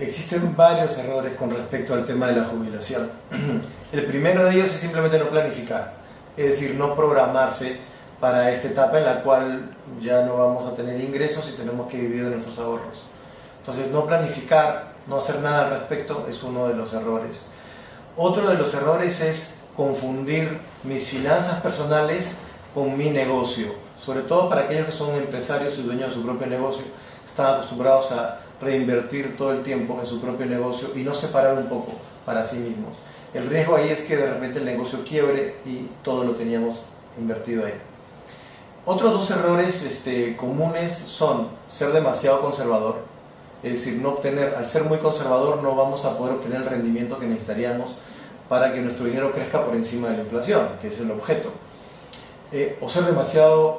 Existen varios errores con respecto al tema de la jubilación. El primero de ellos es simplemente no planificar, es decir, no programarse para esta etapa en la cual ya no vamos a tener ingresos y tenemos que vivir de nuestros ahorros. Entonces, no planificar, no hacer nada al respecto es uno de los errores. Otro de los errores es confundir mis finanzas personales con mi negocio, sobre todo para aquellos que son empresarios y dueños de su propio negocio, están acostumbrados a reinvertir todo el tiempo en su propio negocio y no separar un poco para sí mismos. El riesgo ahí es que de repente el negocio quiebre y todo lo teníamos invertido ahí. Otros dos errores comunes son ser demasiado conservador, es decir, al ser muy conservador no vamos a poder obtener el rendimiento que necesitaríamos para que nuestro dinero crezca por encima de la inflación, que es el objeto. O ser demasiado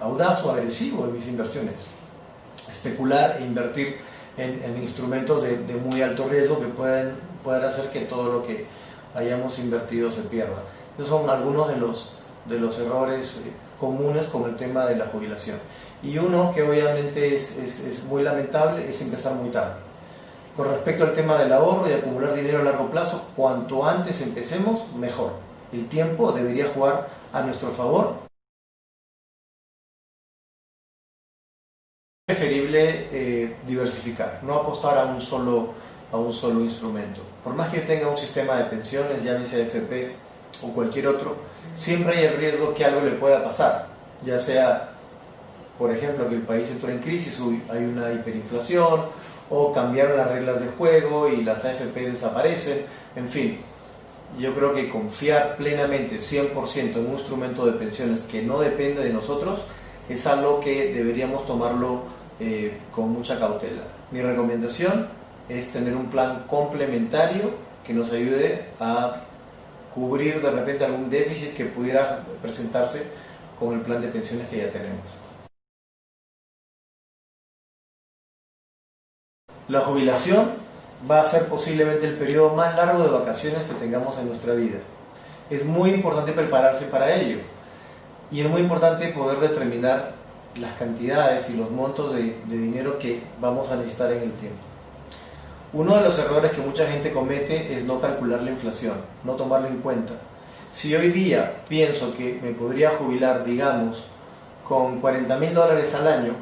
audaz o agresivo en mis inversiones, especular e invertir en instrumentos de muy alto riesgo que pueden hacer que todo lo que hayamos invertido se pierda. Esos son algunos de los errores comunes con el tema de la jubilación. Y uno que obviamente es muy lamentable es empezar muy tarde. Con respecto al tema del ahorro y acumular dinero a largo plazo, cuanto antes empecemos, mejor. El tiempo debería jugar a nuestro favor. Es preferible diversificar, no apostar a un solo instrumento. Por más que yo tenga un sistema de pensiones, ya sea AFP o cualquier otro, siempre hay el riesgo que algo le pueda pasar, ya sea, por ejemplo, que el país entró en crisis, hay una hiperinflación, o cambiaron las reglas de juego y las AFP desaparecen, en fin. Yo creo que confiar plenamente, 100% en un instrumento de pensiones que no depende de nosotros, es algo que deberíamos tomarlo con mucha cautela. Mi recomendación es tener un plan complementario que nos ayude a cubrir de repente algún déficit que pudiera presentarse con el plan de pensiones que ya tenemos. La jubilación va a ser posiblemente el periodo más largo de vacaciones que tengamos en nuestra vida. Es muy importante prepararse para ello y es muy importante poder determinar las cantidades y los montos de dinero que vamos a necesitar en el tiempo. Uno de los errores que mucha gente comete es no calcular la inflación, no tomarlo en cuenta. Si hoy día pienso que me podría jubilar, digamos, con $40.000 al año,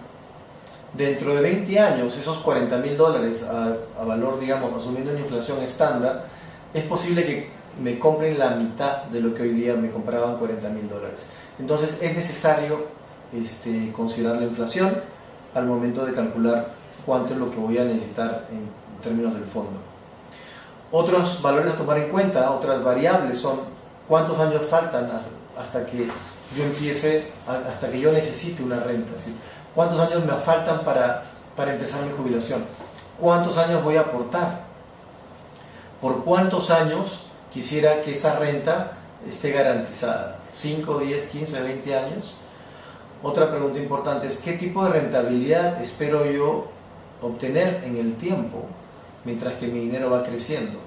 dentro de 20 años, esos $40.000 a valor, digamos, asumiendo una inflación estándar, es posible que me compren la mitad de lo que hoy día me compraban $40.000. Entonces es necesario considerar la inflación al momento de calcular cuánto es lo que voy a necesitar en términos del fondo. Otros valores a tomar en cuenta, otras variables son cuántos años faltan hasta que yo necesite una renta, ¿sí? ¿Cuántos años me faltan para empezar mi jubilación? ¿Cuántos años voy a aportar? ¿Por cuántos años quisiera que esa renta esté garantizada? ¿5, 10, 15, 20 años? Otra pregunta importante es ¿qué tipo de rentabilidad espero yo obtener en el tiempo mientras que mi dinero va creciendo?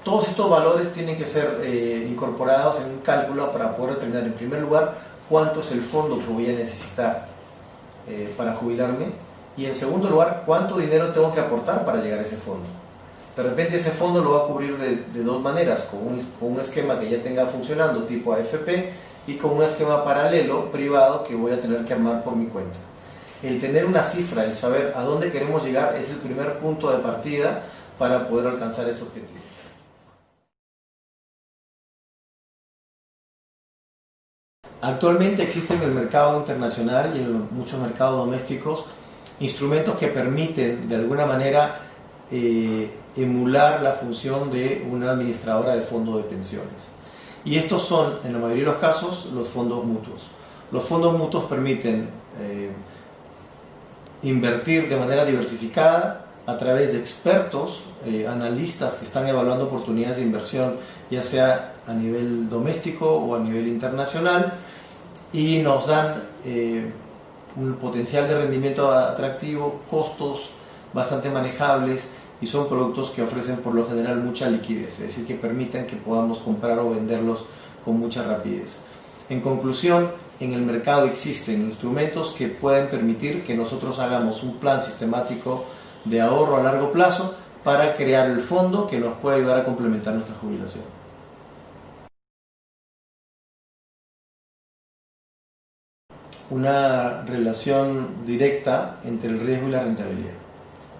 Todos estos valores tienen que ser incorporados en un cálculo para poder determinar, en primer lugar, cuánto es el fondo que voy a necesitar para jubilarme, y en segundo lugar, cuánto dinero tengo que aportar para llegar a ese fondo. De repente ese fondo lo va a cubrir de dos maneras, con un esquema que ya tenga funcionando tipo AFP y con un esquema paralelo privado que voy a tener que armar por mi cuenta. El tener una cifra, el saber a dónde queremos llegar es el primer punto de partida para poder alcanzar ese objetivo. Actualmente existen en el mercado internacional y en muchos mercados domésticos instrumentos que permiten de alguna manera emular la función de una administradora de fondo de pensiones. Y estos son, en la mayoría de los casos, los fondos mutuos. Los fondos mutuos permiten invertir de manera diversificada a través de expertos, analistas que están evaluando oportunidades de inversión, ya sea a nivel doméstico o a nivel internacional, y nos dan un potencial de rendimiento atractivo, costos bastante manejables, y son productos que ofrecen por lo general mucha liquidez, es decir, que permiten que podamos comprar o venderlos con mucha rapidez. En conclusión, en el mercado existen instrumentos que pueden permitir que nosotros hagamos un plan sistemático de ahorro a largo plazo, para crear el fondo que nos puede ayudar a complementar nuestra jubilación. Una relación directa entre el riesgo y la rentabilidad.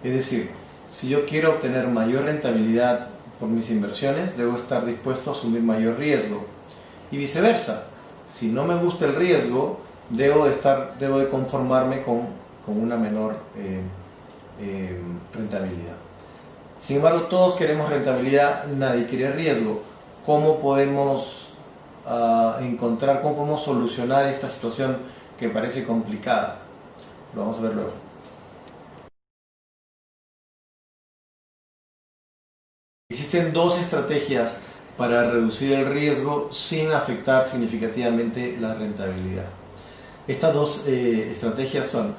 Es decir, si yo quiero obtener mayor rentabilidad por mis inversiones, debo estar dispuesto a asumir mayor riesgo. Y viceversa, si no me gusta el riesgo, debo de conformarme con una menor rentabilidad. Sin embargo, todos queremos rentabilidad, nadie quiere riesgo. ¿Cómo podemos encontrar, cómo podemos solucionar esta situación que parece complicada? Lo vamos a ver luego. Existen dos estrategias para reducir el riesgo sin afectar significativamente la rentabilidad. Estas dos estrategias son,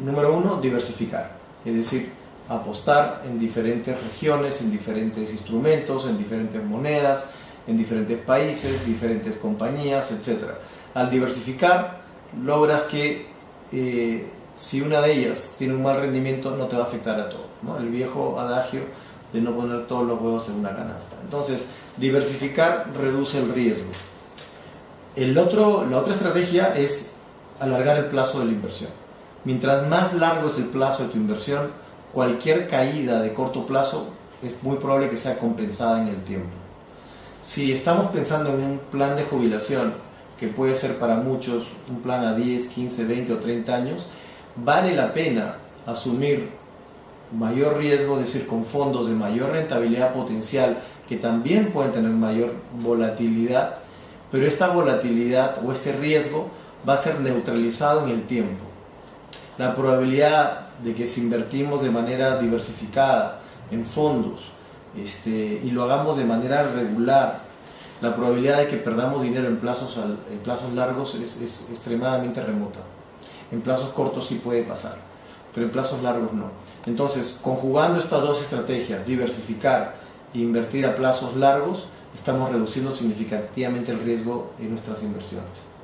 número uno, diversificar, es decir, apostar en diferentes regiones, en diferentes instrumentos, en diferentes monedas, en diferentes países, diferentes compañías, etc. Al diversificar, logras que si una de ellas tiene un mal rendimiento, no te va a afectar a todo, ¿no? El viejo adagio de no poner todos los huevos en una canasta. Entonces, diversificar reduce el riesgo. La otra estrategia es alargar el plazo de la inversión. Mientras más largo es el plazo de tu inversión, cualquier caída de corto plazo es muy probable que sea compensada en el tiempo. Si estamos pensando en un plan de jubilación, que puede ser para muchos un plan a 10, 15, 20 o 30 años, vale la pena asumir mayor riesgo, es decir, con fondos de mayor rentabilidad potencial, que también pueden tener mayor volatilidad, pero esta volatilidad o este riesgo va a ser neutralizado en el tiempo. La probabilidad de que si invertimos de manera diversificada en fondos y lo hagamos de manera regular, la probabilidad de que perdamos dinero en plazos largos es extremadamente remota. En plazos cortos sí puede pasar, pero en plazos largos no. Entonces, conjugando estas dos estrategias, diversificar e invertir a plazos largos, estamos reduciendo significativamente el riesgo en nuestras inversiones.